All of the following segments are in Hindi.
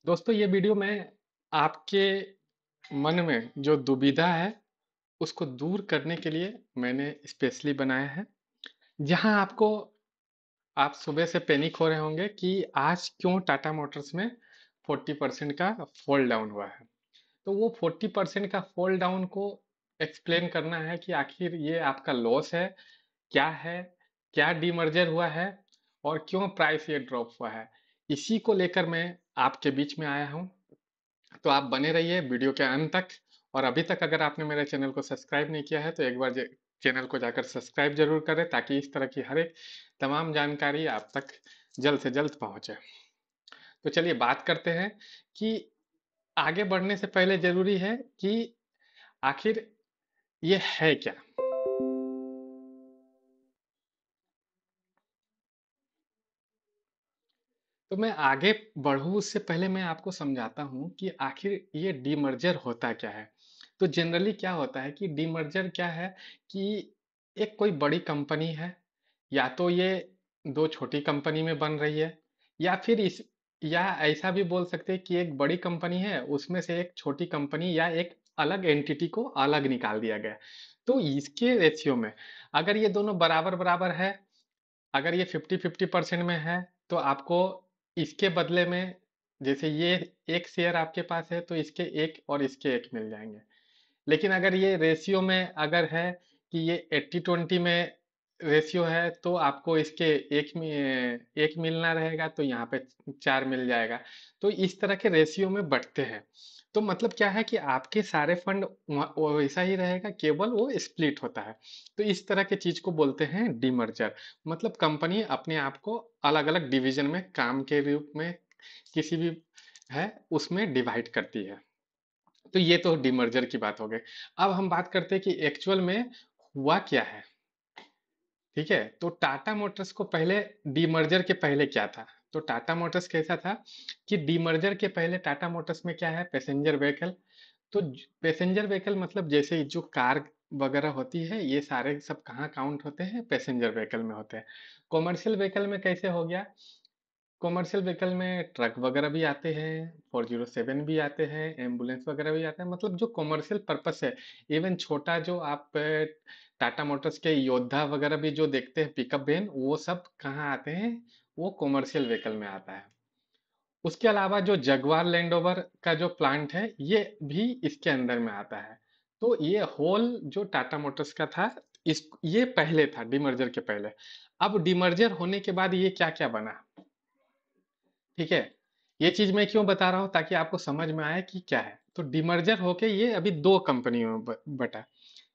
दोस्तों ये वीडियो में आपके मन में जो दुविधा है उसको दूर करने के लिए मैंने स्पेशली बनाया है। जहां आपको आप सुबह से पैनिक हो रहे होंगे कि आज क्यों टाटा मोटर्स में 40% का फॉल डाउन हुआ है। तो वो 40% का फॉल डाउन को एक्सप्लेन करना है कि आखिर ये आपका लॉस है, क्या डीमर्जर हुआ है और क्यों प्राइस ये ड्रॉप हुआ है। इसी को लेकर मैं आपके बीच में आया हूँ। तो आप बने रहिए वीडियो के अंत तक। और अभी तक अगर आपने मेरे चैनल को सब्सक्राइब नहीं किया है तो एक बार चैनल को जाकर सब्सक्राइब जरूर करें ताकि इस तरह की हर एक तमाम जानकारी आप तक जल्द से जल्द पहुंचे। तो चलिए बात करते हैं कि आगे बढ़ने से पहले जरूरी है कि आखिर ये है क्या। तो मैं आगे बढ़ूँ उससे पहले मैं आपको समझाता हूँ कि आखिर ये डीमर्जर होता क्या है। तो जनरली क्या होता है कि डीमर्जर क्या है कि एक कोई बड़ी कंपनी है, या तो ये दो छोटी कंपनी में बन रही है, या फिर इस या ऐसा भी बोल सकते हैं कि एक बड़ी कंपनी है उसमें से एक छोटी कंपनी या एक अलग एंटिटी को अलग निकाल दिया गया। तो इसके रेशियो में अगर ये दोनों बराबर बराबर है, अगर ये 50-50% में है तो आपको इसके बदले में, जैसे ये एक शेयर आपके पास है तो इसके एक और इसके एक मिल जाएंगे। लेकिन अगर ये रेशियो में अगर है कि ये 80-20 में रेशियो है तो आपको इसके एक मिलना रहेगा तो यहाँ पे चार मिल जाएगा। तो इस तरह के रेशियो में बढ़ते हैं। तो मतलब क्या है कि आपके सारे फंड वैसा ही रहेगा, केवल वो स्प्लिट होता है। तो इस तरह के चीज को बोलते हैं डीमर्जर। मतलब कंपनी अपने आप को अलग अलग डिवीजन में काम के रूप में किसी भी है उसमें डिवाइड करती है। तो ये तो डीमर्जर की बात हो गई। अब हम बात करते हैं कि एक्चुअल में हुआ क्या है। ठीक है, तो टाटा मोटर्स को पहले डीमर्जर के पहले क्या था। तो टाटा मोटर्स कैसा था कि डीमर्जर के पहले टाटा मोटर्स में क्या है, पैसेंजर व्हीकल। तो पैसेंजर व्हीकल मतलब जैसे जो कार वगैरह होती है ये सारे सब कहाँ काउंट होते हैं, पैसेंजर व्हीकल में होते हैं। कॉमर्शियल व्हीकल में कैसे हो गया, कॉमर्शियल व्हीकल में ट्रक वगैरह भी आते हैं, 407 भी आते हैं, एम्बुलेंस वगैरह भी आते हैं। मतलब जो कॉमर्शियल पर्पस है, इवन छोटा जो आप टाटा मोटर्स के योद्धा वगैरह भी जो देखते हैं पिकअप वैन, वो सब कहाँ आते हैं, वो कॉमर्शियल व्हीकल में आता है। उसके अलावा जो जगुआर लैंड रोवर का जो प्लांट है ये भी इसके अंदर में आता है। तो ये होल जो टाटा मोटर्स का था, इस ये पहले था डिमर्जर के पहले। अब डिमर्जर होने के बाद ये क्या क्या बना। ठीक है, ये चीज मैं क्यों बता रहा हूँ ताकि आपको समझ में आए कि क्या है। तो डिमर्जर होके ये अभी दो कंपनियों में बटा।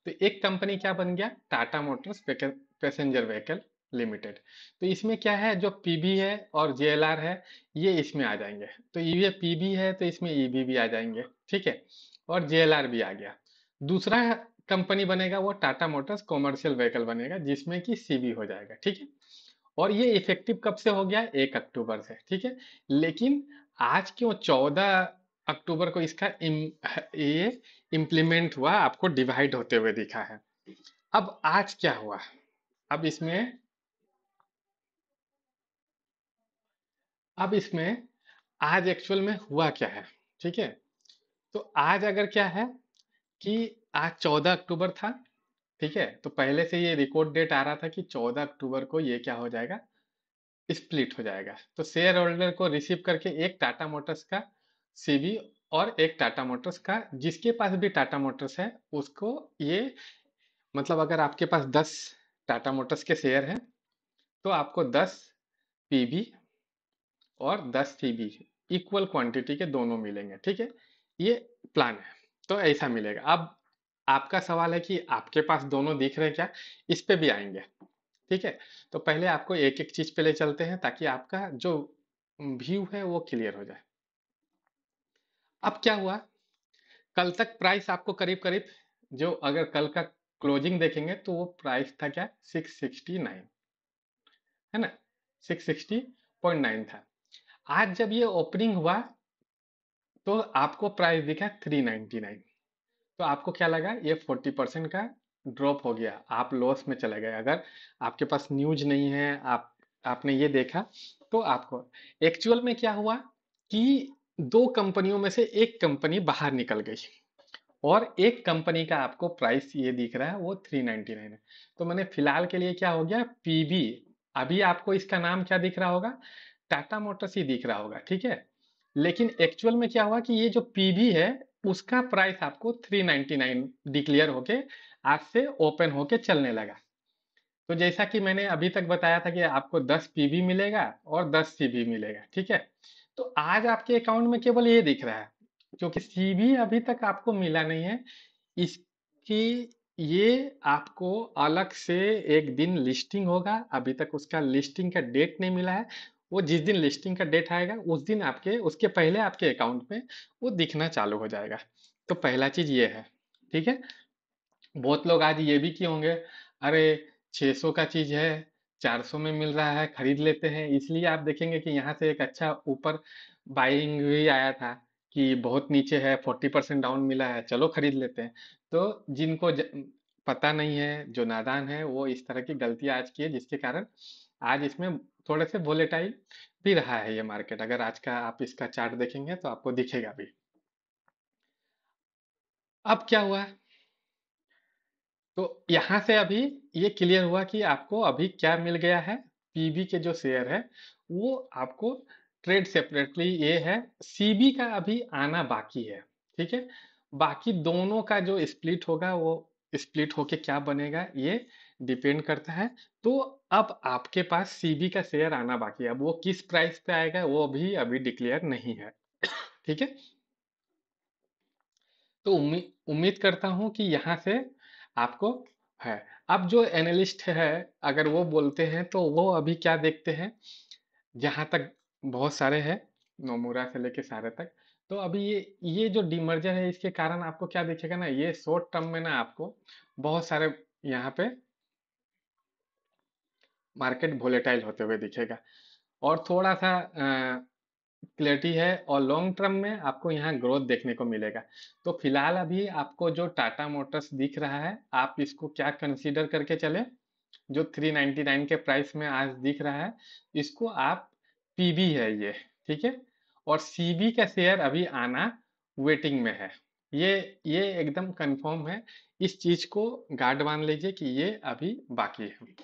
तो एक कंपनी क्या बन गया, Tata Motors passenger vehicle limited. तो इसमें क्या है, जो पीबी है और जेएलआर है ये इसमें आ जाएंगे। तो ये पीबी है तो इसमें ईबी भी आ जाएंगे। ठीक है, और जेएलआर भी आ गया। दूसरा कंपनी बनेगा वो टाटा मोटर्स कॉमर्शियल व्हीकल बनेगा जिसमें कि सीबी हो जाएगा। ठीक है, और ये इफेक्टिव कब से हो गया, 1 अक्टूबर से। ठीक है, लेकिन आज क्यों 14 अक्टूबर को इसका ये इम्प्लीमेंट हुआ, आपको डिवाइड होते हुए दिखा है। अब आज क्या हुआ, अब इसमें अब इसमें आज एक्चुअल में हुआ क्या है। ठीक है, तो आज अगर क्या है कि आज 14 अक्टूबर था। ठीक है, तो पहले से ये रिकॉर्ड डेट आ रहा था कि 14 अक्टूबर को ये क्या हो जाएगा, स्प्लिट हो जाएगा। तो शेयर होल्डर को रिसीव करके एक टाटा मोटर्स का सीवी और एक टाटा मोटर्स का, जिसके पास भी टाटा मोटर्स है उसको ये, मतलब अगर आपके पास 10 टाटा मोटर्स के शेयर हैं तो आपको 10 पीवी और 10 सीबी इक्वल क्वांटिटी के दोनों मिलेंगे। ठीक है, ये प्लान है। तो ऐसा मिलेगा। अब आपका सवाल है कि आपके पास दोनों दिख रहे हैं क्या, इस पे भी आएंगे। ठीक है, तो पहले आपको एक एक चीज पे ले चलते हैं ताकि आपका जो व्यू है वो क्लियर हो जाए। अब क्या हुआ, कल तक प्राइस आपको करीब करीब, जो अगर कल का क्लोजिंग देखेंगे तो वो प्राइस था क्या, 669, है ना, 660.9 था। आज जब ये ओपनिंग हुआ तो आपको प्राइस दिखा 399। तो आपको क्या लगा, ये 40% का ड्रॉप हो गया, आप लॉस में चले गए। अगर आपके पास न्यूज नहीं है, आपने ये देखा, तो आपको एक्चुअल में क्या हुआ कि 2 कंपनियों में से एक कंपनी बाहर निकल गई और एक कंपनी का आपको प्राइस ये दिख रहा है वो 399 है। तो मैंने फिलहाल के लिए क्या हो गया पीबी, अभी आपको इसका नाम क्या दिख रहा होगा, टाटा मोटर्स ही दिख रहा होगा, ठीक है। लेकिन एक्चुअल में क्या हुआ कि ये जो पीबी है उसका प्राइस आपको 399 डिक्लेयर होके आज से ओपन होके चलने लगा। तो जैसा कि मैंने अभी तक बताया था कि आपको 10 पीवी मिलेगा और 10 सीवी मिलेगा, ठीक है। तो आज आपके अकाउंट में केवल ये दिख रहा है क्योंकि सीवी अभी तक आपको मिला नहीं है। इसकी ये आपको अलग से एक दिन लिस्टिंग होगा, अभी तक उसका लिस्टिंग का डेट नहीं मिला है। वो जिस दिन लिस्टिंग का डेट आएगा उस दिन आपके उसके पहले आपके अकाउंट में वो दिखना चालू हो जाएगा। तो पहला चीज ये है, ठीक है। बहुत लोग आज ये भी किए होंगे, अरे 600 का चीज है 400 में मिल रहा है खरीद लेते हैं, इसलिए आप देखेंगे कि यहाँ से एक अच्छा ऊपर बाइंग भी आया था कि बहुत नीचे है 40% डाउन मिला है चलो खरीद लेते हैं। तो जिनको पता नहीं है, जो नादान है, वो इस तरह की गलतियां आज की है जिसके कारण आज इसमें थोड़े से वोलेटाइल भी रहा है ये मार्केट। अगर आज का आप इसका चार्ट देखेंगे तो आपको दिखेगा भी। अब क्या हुआ, तो यहां से अभी ये क्लियर हुआ कि आपको अभी क्या मिल गया है, पीबी के जो शेयर है वो आपको ट्रेड सेपरेटली ये है, सीबी का अभी आना बाकी है, ठीक है। बाकी दोनों का जो स्प्लिट होगा वो स्प्लिट होके क्या बनेगा ये डिपेंड करता है। तो अब आपके पास सीबी का शेयर आना बाकी है, अब वो किस प्राइस पे आएगा वो भी अभी डिक्लेयर नहीं है, ठीक है। तो उम्मीद करता हूं कि यहाँ से आपको है। अब जो एनालिस्ट है अगर वो बोलते हैं तो वो अभी क्या देखते हैं, जहां तक बहुत सारे हैं, नोमुरा से लेके सारे तक। तो अभी ये जो डिमर्जर है इसके कारण आपको क्या दिखेगा ना, ये शॉर्ट टर्म में ना आपको बहुत सारे यहाँ पे मार्केट वोलेटाइल होते हुए दिखेगा और थोड़ा सा क्लैरिटी है और लॉन्ग टर्म में आपको यहाँ ग्रोथ देखने को मिलेगा। तो फिलहाल अभी आपको जो टाटा मोटर्स दिख रहा है आप इसको क्या कंसीडर करके चले, जो 399 के प्राइस में आज दिख रहा है इसको आप पीबी है ये, ठीक है। और सीबी का शेयर अभी आना वेटिंग में है, ये ये एकदम कंफर्म है। इस चीज को गार्ड मान लीजिए कि ये अभी बाकी है।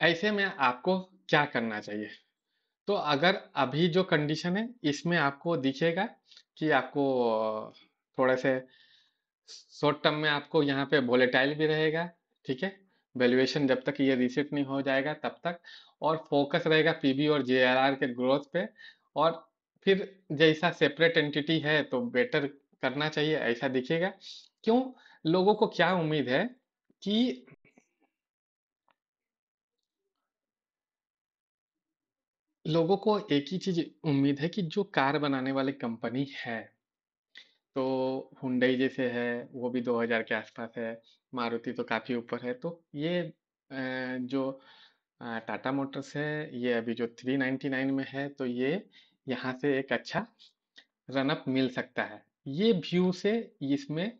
ऐसे में आपको क्या करना चाहिए, तो अगर अभी जो कंडीशन है इसमें आपको दिखेगा कि आपको थोड़े से शॉर्ट टर्म में आपको यहाँ पे वोलेटाइल भी रहेगा, ठीक है। वैल्यूएशन जब तक ये रीसेट नहीं हो जाएगा तब तक, और फोकस रहेगा पीबी और जेआरआर के ग्रोथ पे। और फिर जैसा सेपरेट एंटिटी है तो बेटर करना चाहिए ऐसा दिखेगा। क्यों, लोगों को क्या उम्मीद है कि लोगों को एक ही चीज उम्मीद है कि जो कार बनाने वाली कंपनी है, तो हुंडई जैसे है वो भी 2000 के आसपास है, मारुति तो काफी ऊपर है। तो ये जो टाटा मोटर्स है ये अभी जो 399 में है तो ये यहाँ से एक अच्छा रनअप मिल सकता है, ये व्यू से इसमें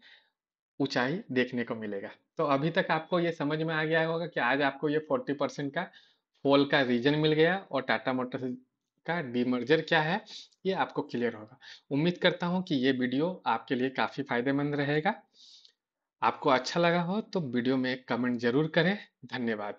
ऊंचाई देखने को मिलेगा। तो अभी तक आपको ये समझ में आ गया होगा कि आज आपको ये 40% का फॉल का रीजन मिल गया और टाटा मोटर्स का डीमर्जर क्या है ये आपको क्लियर होगा। उम्मीद करता हूँ कि ये वीडियो आपके लिए काफी फायदेमंद रहेगा। आपको अच्छा लगा हो तो वीडियो में एक कमेंट जरूर करें। धन्यवाद।